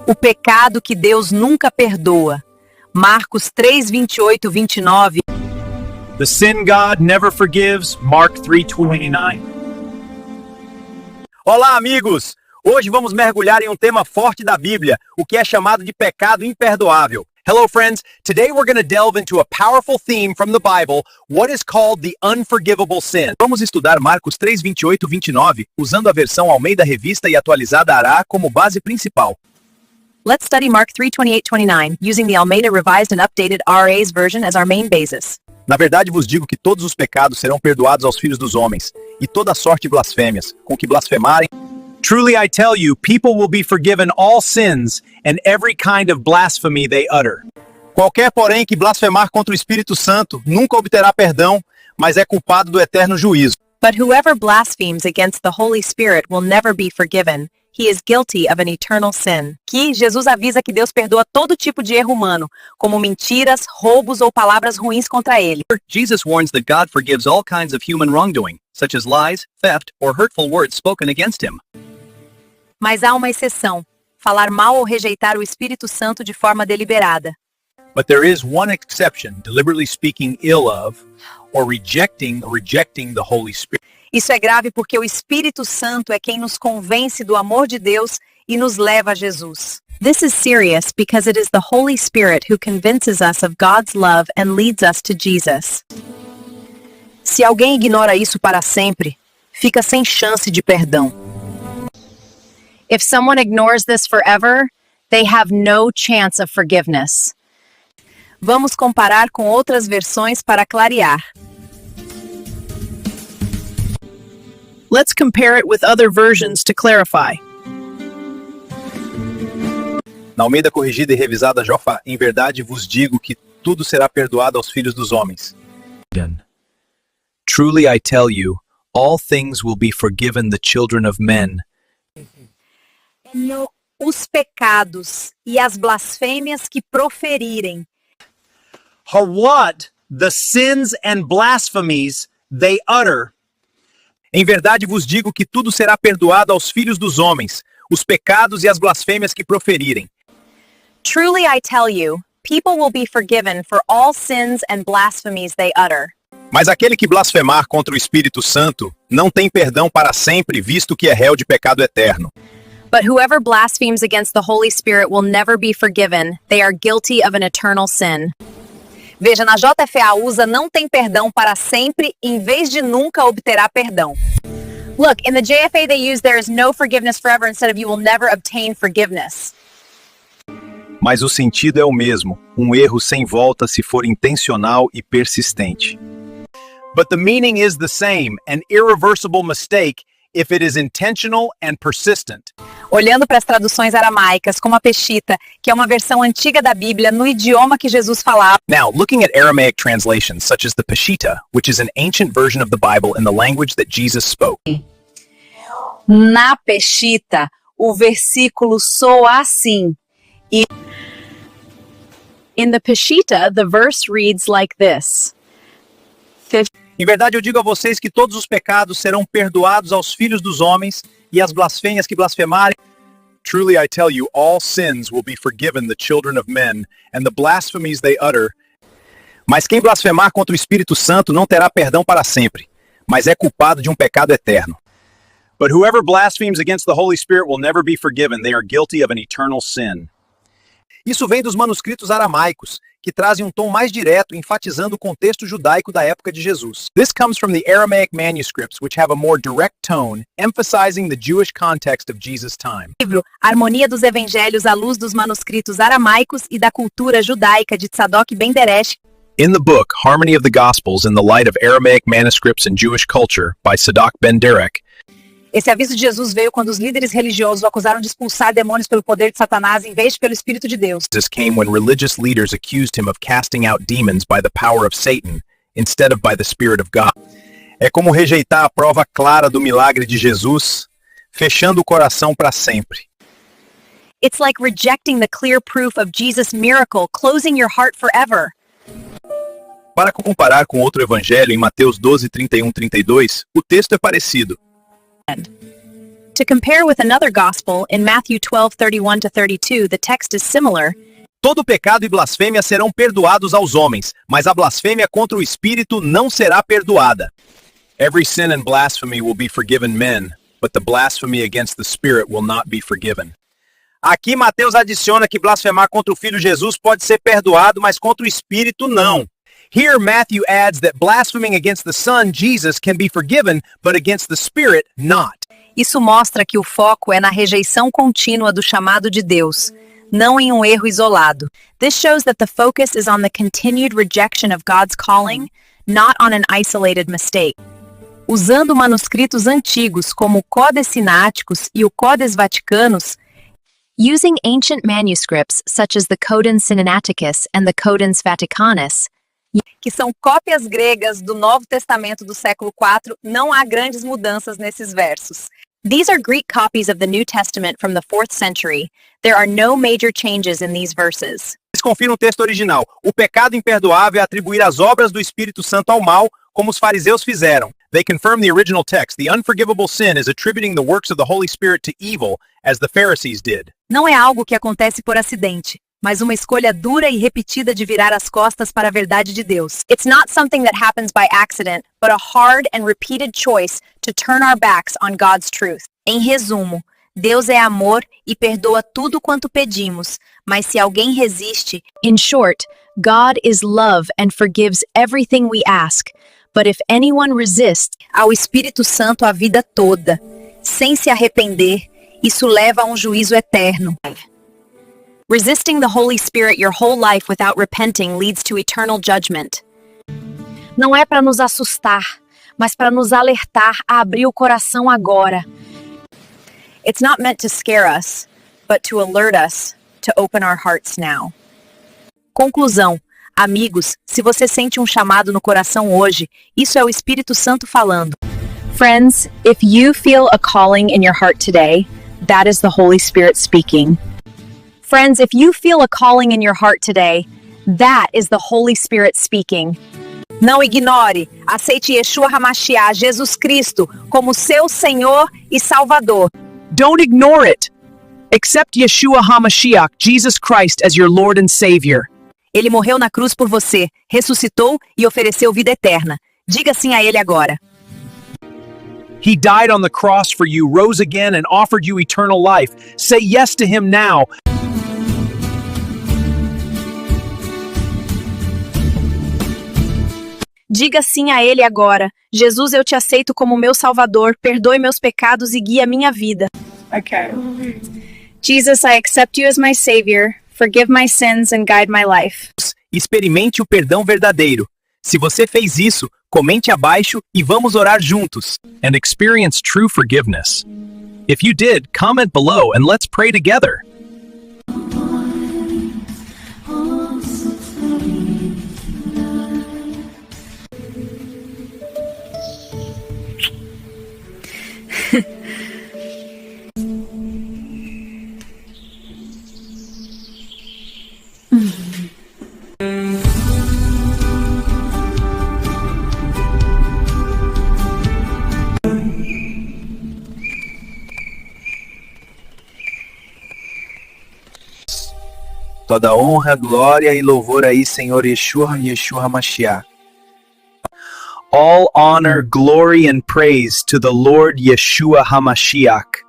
O pecado que Deus nunca perdoa. Marcos 3, 28, 29. The sin God never forgives, Mark 3:29. Olá, amigos! Hoje vamos mergulhar em um tema forte da Bíblia, o que é chamado de pecado imperdoável. Hello, friends. Today we're going to delve into a powerful theme from the Bible, what is called the unforgivable sin. Vamos estudar Marcos 3, 28, 29, usando a versão Almeida Revista e Atualizada Ará como base principal. Let's study Mark 3, 28, 29, using the Almeida Revised and Updated RA's version as our main basis. Na verdade vos digo que todos os pecados serão perdoados aos filhos dos homens, e toda sorte de blasfêmias, com que blasfemarem. Truly I tell you, people will be forgiven all sins and every kind of blasphemy they utter. Qualquer, porém, que blasfemar contra o Espírito Santo nunca obterá perdão, mas é culpado do eterno juízo. But whoever blasphemes against the Holy Spirit will never be forgiven. He is guilty of an eternal sin. Que Jesus avisa que Deus perdoa todo tipo de erro humano, como mentiras, roubos ou palavras ruins contra ele. Jesus warns that God forgives all kinds of human wrongdoing, such as lies, theft, or hurtful words spoken against him. Mas há uma exceção: falar mal ou rejeitar o Espírito Santo de forma deliberada. But there is one exception, deliberately speaking ill of, or rejecting the Holy Spirit. Isso é grave porque o Espírito Santo é quem nos convence do amor de Deus e nos leva a Jesus. This is serious because it is the Holy Spirit who convinces us of God's love and leads us to Jesus. Se alguém ignora isso para sempre, fica sem chance de perdão. If someone ignores this forever, they have no chance of forgiveness. Vamos comparar com outras versões para clarear. Let's compare it with other versions to clarify. Na Almeida Corrigida e Revisada Jofa, em verdade vos digo que tudo será perdoado aos filhos dos homens. Truly I tell you, all things will be forgiven the children of men. Os pecados e as blasfêmias que proferirem. What the sins and blasphemies they utter. Em verdade vos digo que tudo será perdoado aos filhos dos homens, os pecados e as blasfêmias que proferirem. Truly I tell you, people will be forgiven for all sins and blasphemies they utter. Mas aquele que blasfemar contra o Espírito Santo não tem perdão para sempre, visto que é réu de pecado eterno. But whoever blasphemes against the Holy Spirit will never be forgiven. They are guilty of an eternal sin. Veja, na JFA usa não tem perdão para sempre, em vez de nunca obterá perdão. Look, in the JFA they use there is no forgiveness forever instead of you will never obtain forgiveness. Mas o sentido é o mesmo, um erro sem volta se for intencional e persistente. But the meaning is the same, an irreversible mistake if it is intentional and persistent. Olhando para as traduções aramaicas, como a Peshitta, que é uma versão antiga da Bíblia no idioma que Jesus falava. Now, looking at Aramaic translations such as the Peshitta, which is an ancient version of the Bible in the language that Jesus spoke. Na Peshitta, o versículo soa assim. In the Peshitta, the verse reads like this. Em verdade eu digo a vocês que todos os pecados serão perdoados aos filhos dos homens e as blasfêmias que blasfemarem. Truly I tell you, all sins will be forgiven the children of men, and the blasphemies they utter. Mas quem blasfemar contra o Espírito Santo não terá perdão para sempre, mas é culpado de um pecado eterno. But whoever blasphemes against the Holy Spirit will never be forgiven. They are guilty of an eternal sin. Isso vem dos manuscritos aramaicos, que trazem um tom mais direto, enfatizando o contexto judaico da época de Jesus. This comes from the Aramaic manuscripts, which have a more direct tone, emphasizing the Jewish context of Jesus' time. Livro Harmonia dos Evangelhos à luz dos manuscritos aramaicos e da cultura judaica de Tzadok Ben Deresh. In the book, Harmony of the Gospels in the Light of Aramaic Manuscripts and Jewish Culture, by Tzadok Ben Derek, esse aviso de Jesus veio quando os líderes religiosos o acusaram de expulsar demônios pelo poder de Satanás em vez de pelo Espírito de Deus. This came when religious leaders accused him of casting out demons by the power of Satan, instead of by the Spirit of God. É como rejeitar a prova clara do milagre de Jesus, fechando o coração para sempre. It's like rejecting the clear proof of Jesus' miracle, closing your heart forever. Para comparar com outro evangelho em Mateus 12, 31, 32, o texto é parecido. To compare with another gospel, in Matthew 12:31-32, the text is similar. Todo pecado e blasfêmia serão perdoados aos homens, mas a blasfêmia contra o Espírito não será perdoada. Every sin and blasphemy will be forgiven men, but the blasphemy against the Spirit will not be forgiven. Aqui Mateus adiciona que blasfemar contra o Filho Jesus pode ser perdoado, mas contra o Espírito não. Here Matthew adds that blaspheming against the Son, Jesus, can be forgiven, but against the Spirit, not. Isso mostra que o foco é na rejeição contínua do chamado de Deus, não em um erro isolado. This shows that the focus is on the continued rejection of God's calling, not on an isolated mistake. Usando manuscritos antigos como o Codex Sinaiticus e o Codex Vaticanus, using ancient manuscripts such as the Codex Sinaiticus and the Codex Vaticanus, que são cópias gregas do Novo Testamento do século IV, não há grandes mudanças nesses versos. These are Greek copies of the New Testament from the 4th century. There are no major changes in these verses. Eles confiram o texto original. O pecado imperdoável é atribuir as obras do Espírito Santo ao mal, como os fariseus fizeram. They confirm the original text. The unforgivable sin is attributing the works of the Holy Spirit to evil, as the Pharisees did. Não é algo que acontece por acidente, mas uma escolha dura e repetida de virar as costas para a verdade de Deus. It's not something that happens by accident, but a hard and repeated choice to turn our backs on God's truth. Em resumo, Deus é amor e perdoa tudo quanto pedimos, mas se alguém resiste, in short, God is love and forgives everything we ask. But if anyone resists, ao Espírito Santo a vida toda, sem se arrepender, isso leva a um juízo eterno. Resisting the Holy Spirit your whole life without repenting leads to eternal judgment. Não é para nos assustar, mas para nos alertar a abrir o coração agora. It's not meant to scare us, but to alert us to open our hearts now. Conclusão. Amigos, se você sente um chamado no coração hoje, isso é o Espírito Santo falando. Friends, if you feel a calling in your heart today, that is the Holy Spirit speaking. Friends, if you feel a calling in your heart today, that is the Holy Spirit speaking. Não ignore, aceite Yeshua HaMashiach, Jesus Cristo, como seu Senhor e Salvador. Don't ignore it. Accept Yeshua HaMashiach, Jesus Christ, as your Lord and Savior. Ele morreu na cruz por você, ressuscitou e ofereceu vida eterna. Diga sim a ele agora. He died on the cross for you, rose again, and offered you eternal life. Say yes to him now. Diga sim a ele agora. Jesus, eu te aceito como meu Salvador, perdoe meus pecados e guie a minha vida. Okay. Jesus, I accept you as my Savior. Forgive my sins and guide my life. Experimente o perdão verdadeiro. Se você fez isso, comente abaixo e vamos orar juntos. And experience true forgiveness. If you did, comment below and let's pray together. Toda honra, glória e louvor aí, Senhor Yeshua HaMashiach. All honor, glory and praise to the Lord Yeshua HaMashiach.